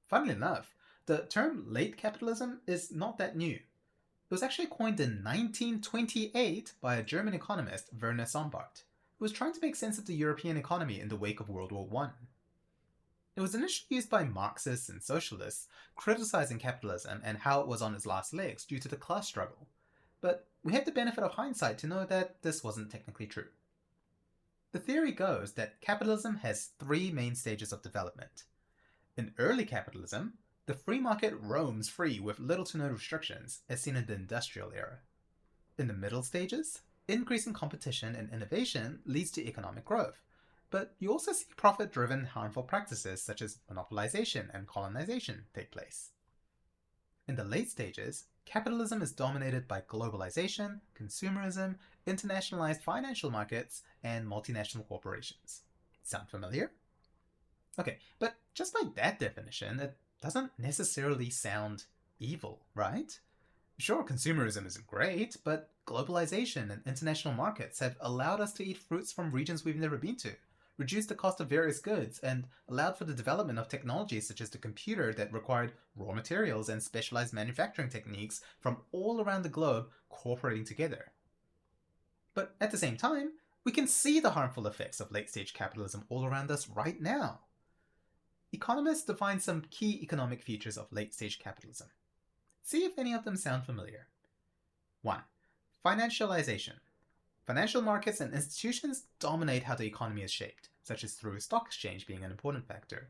Funnily enough, the term late capitalism is not that new. It was actually coined in 1928 by a German economist, Werner Sombart, who was trying to make sense of the European economy in the wake of World War I. It was initially used by Marxists and socialists, criticizing capitalism and how it was on its last legs due to the class struggle. But we have the benefit of hindsight to know that this wasn't technically true. The theory goes that capitalism has 3 main stages of development. In early capitalism, the free market roams free with little to no restrictions, as seen in the industrial era. In the middle stages, increasing competition and innovation leads to economic growth, but you also see profit-driven harmful practices such as monopolization and colonization take place. In the late stages, capitalism is dominated by globalization, consumerism, internationalized financial markets, and multinational corporations. Sound familiar? Okay, but just by that definition, it doesn't necessarily sound evil, right? Sure, consumerism isn't great, but globalization and international markets have allowed us to eat fruits from regions we've never been to, reduced the cost of various goods, and allowed for the development of technologies such as the computer that required raw materials and specialized manufacturing techniques from all around the globe cooperating together. But at the same time, we can see the harmful effects of late-stage capitalism all around us right now. Economists define some key economic features of late-stage capitalism. See if any of them sound familiar. 1. Financialization. Financial markets and institutions dominate how the economy is shaped, such as through stock exchange being an important factor.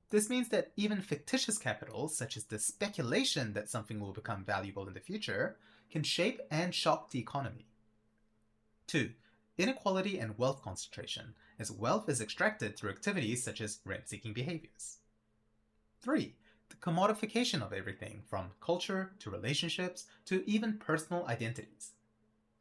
This means that even fictitious capital, such as the speculation that something will become valuable in the future, can shape and shock the economy. 2. Inequality and wealth concentration, as wealth is extracted through activities such as rent-seeking behaviors. 3. The commodification of everything, from culture to relationships to even personal identities.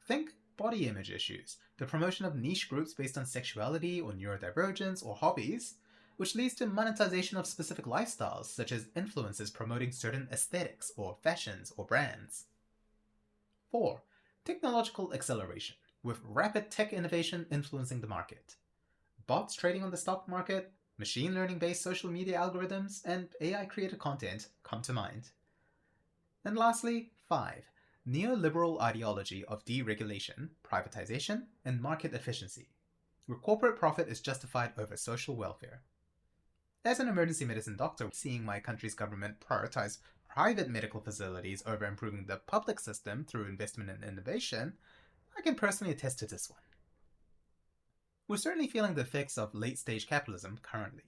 Think body image issues, the promotion of niche groups based on sexuality or neurodivergence or hobbies, which leads to monetization of specific lifestyles, such as influencers promoting certain aesthetics or fashions or brands. 4. Technological acceleration, with rapid tech innovation influencing the market. Bots trading on the stock market, machine learning-based social media algorithms, and AI-created content come to mind. And lastly, 5. Neoliberal ideology of deregulation, privatization, and market efficiency, where corporate profit is justified over social welfare. As an emergency medicine doctor, seeing my country's government prioritize private medical facilities over improving the public system through investment in innovation, I can personally attest to this one. We're certainly feeling the effects of late-stage capitalism currently.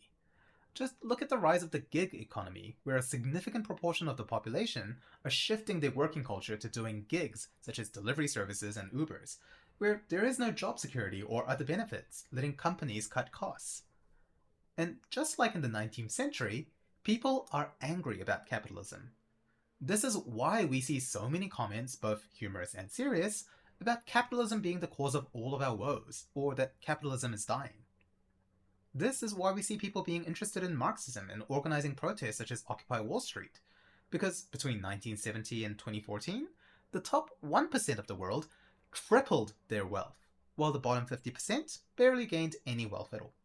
Just look at the rise of the gig economy, where a significant proportion of the population are shifting their working culture to doing gigs, such as delivery services and Ubers, where there is no job security or other benefits, letting companies cut costs. And just like in the 19th century, people are angry about capitalism. This is why we see so many comments, both humorous and serious, about capitalism being the cause of all of our woes, or that capitalism is dying. This is why we see people being interested in Marxism and organizing protests such as Occupy Wall Street, because between 1970 and 2014, the top 1% of the world tripled their wealth, while the bottom 50% barely gained any wealth at all.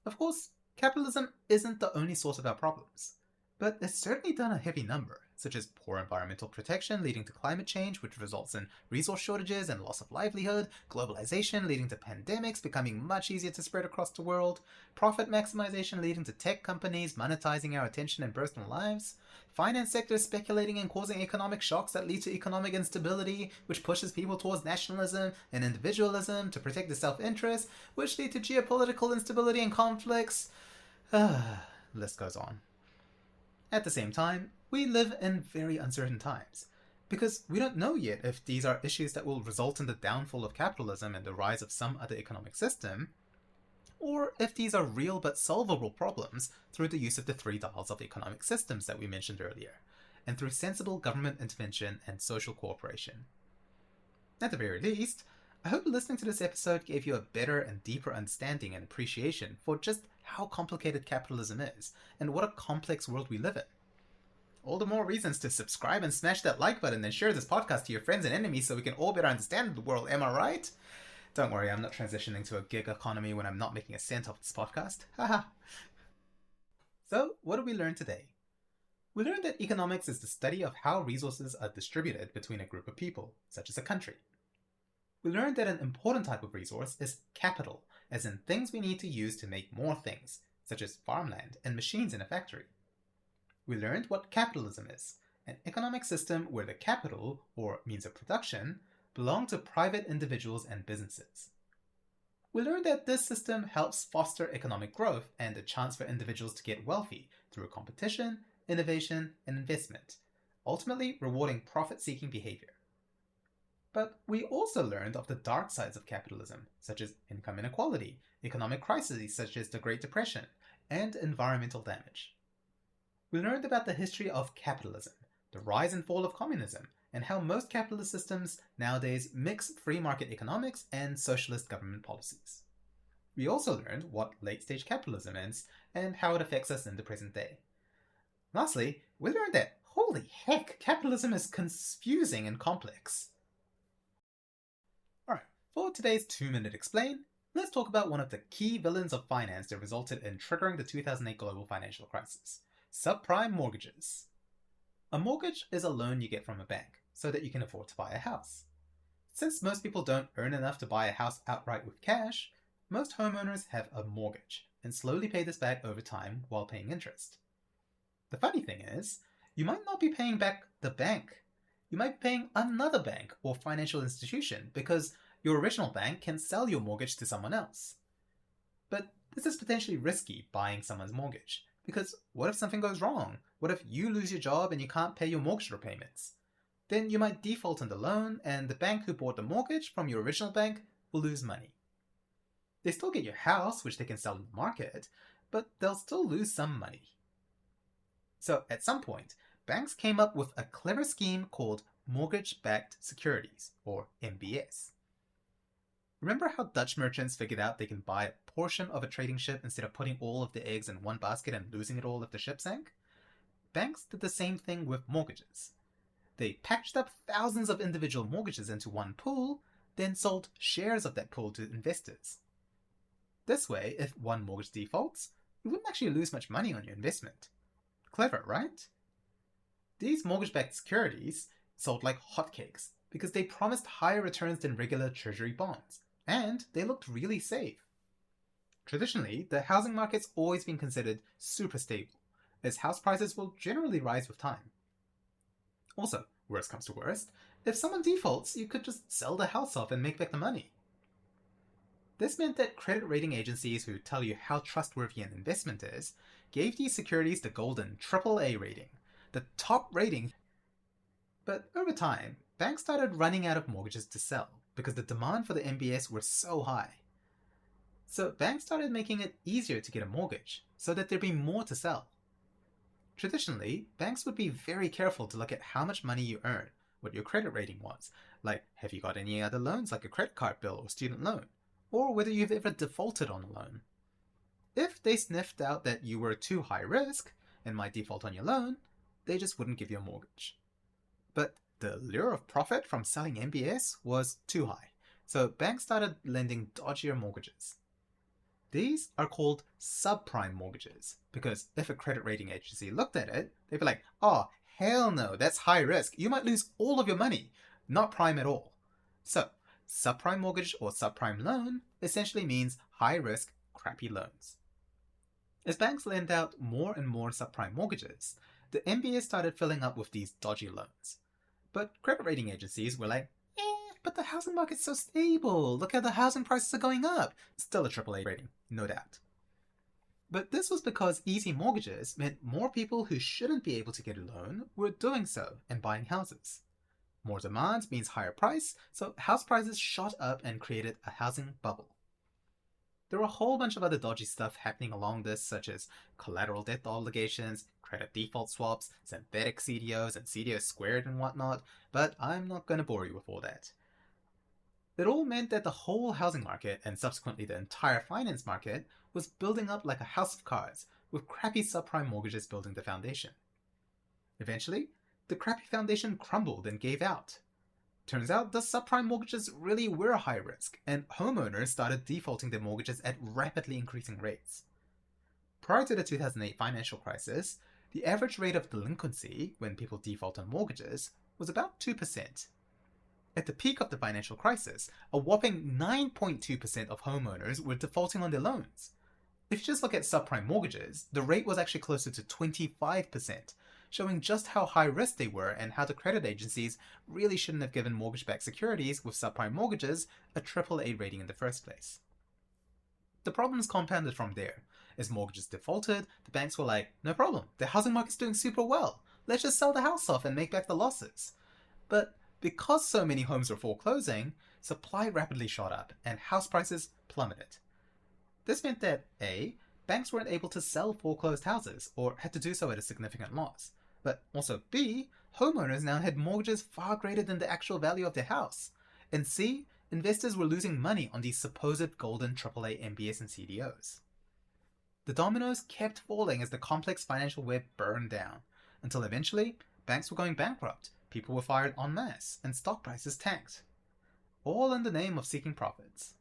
Of course, capitalism isn't the only source of our problems, but it's certainly done a heavy number, such as poor environmental protection leading to climate change, which results in resource shortages and loss of livelihood, globalization leading to pandemics becoming much easier to spread across the world, profit maximization leading to tech companies monetizing our attention and personal lives, finance sector speculating and causing economic shocks that lead to economic instability, which pushes people towards nationalism and individualism to protect their self-interest, which lead to geopolitical instability and conflicts. List goes on. At the same time, we live in very uncertain times, because we don't know yet if these are issues that will result in the downfall of capitalism and the rise of some other economic system, or if these are real but solvable problems through the use of the 3 dials of economic systems that we mentioned earlier, and through sensible government intervention and social cooperation. At the very least, I hope listening to this episode gave you a better and deeper understanding and appreciation for just how complicated capitalism is, and what a complex world we live in. All the more reasons to subscribe and smash that like button and share this podcast to your friends and enemies so we can all better understand the world, am I right? Don't worry, I'm not transitioning to a gig economy when I'm not making a cent off this podcast. Haha. So, what did we learn today? We learned that economics is the study of how resources are distributed between a group of people, such as a country. We learned that an important type of resource is capital, as in things we need to use to make more things, such as farmland and machines in a factory. We learned what capitalism is, an economic system where the capital, or means of production, belong to private individuals and businesses. We learned that this system helps foster economic growth and a chance for individuals to get wealthy through competition, innovation, and investment, ultimately rewarding profit-seeking behavior. But we also learned of the dark sides of capitalism, such as income inequality, economic crises such as the Great Depression, and environmental damage. We learned about the history of capitalism, the rise and fall of communism, and how most capitalist systems nowadays mix free market economics and socialist government policies. We also learned what late-stage capitalism is and how it affects us in the present day. Lastly, we learned that, holy heck, capitalism is confusing and complex. Alright, for today's 2-minute explain, Let's talk about one of the key villains of finance that resulted in triggering the 2008 global financial crisis: subprime mortgages. A mortgage is a loan you get from a bank so that you can afford to buy a house. Since most people don't earn enough to buy a house outright with cash, most homeowners have a mortgage and slowly pay this back over time while paying interest. The funny thing is, you might not be paying back the bank. You might be paying another bank or financial institution because your original bank can sell your mortgage to someone else. But this is potentially risky, buying someone's mortgage, because what if something goes wrong? What if you lose your job and you can't pay your mortgage repayments? Then you might default on the loan, and the bank who bought the mortgage from your original bank will lose money. They still get your house, which they can sell in the market, but they'll still lose some money. So at some point, banks came up with a clever scheme called mortgage-backed securities, or MBS. Remember how Dutch merchants figured out they can buy a portion of a trading ship instead of putting all of their eggs in one basket and losing it all if the ship sank? Banks did the same thing with mortgages. They packaged up thousands of individual mortgages into one pool, then sold shares of that pool to investors. This way, if one mortgage defaults, you wouldn't actually lose much money on your investment. Clever, right? These mortgage-backed securities sold like hotcakes because they promised higher returns than regular treasury bonds, and they looked really safe. Traditionally, the housing market's always been considered super stable, as house prices will generally rise with time. Also, worst comes to worst, if someone defaults, you could just sell the house off and make back the money. This meant that credit rating agencies who tell you how trustworthy an investment is gave these securities the golden AAA rating, the top rating. But over time, banks started running out of mortgages to sell because the demand for the MBS were so high. So banks started making it easier to get a mortgage so that there'd be more to sell. Traditionally, banks would be very careful to look at how much money you earn, what your credit rating was, like have you got any other loans like a credit card bill or student loan, or whether you've ever defaulted on a loan. If they sniffed out that you were too high risk and might default on your loan, they just wouldn't give you a mortgage. But the lure of profit from selling MBS was too high, so banks started lending dodgier mortgages. These are called subprime mortgages, because if a credit rating agency looked at it, they'd be like, oh, hell no, that's high risk. You might lose all of your money. Not prime at all. So, subprime mortgage or subprime loan essentially means high risk, crappy loans. As banks lend out more and more subprime mortgages, the MBS started filling up with these dodgy loans. But credit rating agencies were like, but the housing market's so stable. Look how the housing prices are going up. Still a AAA rating, no doubt. But this was because easy mortgages meant more people who shouldn't be able to get a loan were doing so and buying houses. More demand means higher price, so house prices shot up and created a housing bubble. There were a whole bunch of other dodgy stuff happening along this, such as collateral debt obligations, credit default swaps, synthetic CDOs, and CDO squared and whatnot, but I'm not going to bore you with all that. It all meant that the whole housing market, and subsequently the entire finance market, was building up like a house of cards, with crappy subprime mortgages building the foundation. Eventually, the crappy foundation crumbled and gave out. Turns out the subprime mortgages really were high risk, and homeowners started defaulting their mortgages at rapidly increasing rates. Prior to the 2008 financial crisis, the average rate of delinquency when people default on mortgages was about 2%. At the peak of the financial crisis, a whopping 9.2% of homeowners were defaulting on their loans. If you just look at subprime mortgages, the rate was actually closer to 25%, showing just how high risk they were and how the credit agencies really shouldn't have given mortgage-backed securities with subprime mortgages a AAA rating in the first place. The problems compounded from there. As mortgages defaulted, the banks were like, no problem, the housing market's doing super well. Let's just sell the house off and make back the losses. But because so many homes were foreclosing, supply rapidly shot up and house prices plummeted. This meant that A, banks weren't able to sell foreclosed houses or had to do so at a significant loss. But also B, homeowners now had mortgages far greater than the actual value of their house. And C, investors were losing money on these supposed golden AAA MBS and CDOs. The dominoes kept falling as the complex financial web burned down, until eventually banks were going bankrupt, people were fired en masse, and stock prices tanked. All in the name of seeking profits.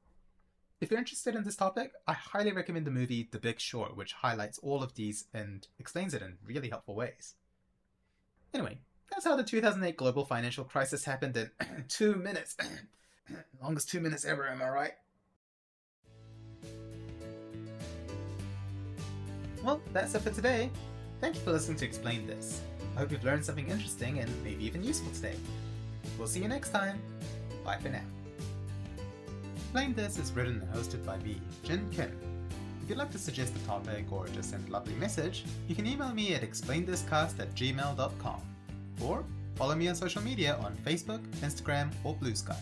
If you're interested in this topic, I highly recommend the movie The Big Short, which highlights all of these and explains it in really helpful ways. Anyway, that's how the 2008 global financial crisis happened in 2 minutes. Longest 2 minutes ever, am I right? Well, that's it for today. Thank you for listening to Explain This. I hope you've learned something interesting and maybe even useful today. We'll see you next time. Bye for now. Explain This is written and hosted by me, Jin Kim. If you'd like to suggest a topic or just send a lovely message, you can email me at explainthiscast@gmail.com or follow me on social media on Facebook, Instagram, or Blue Sky.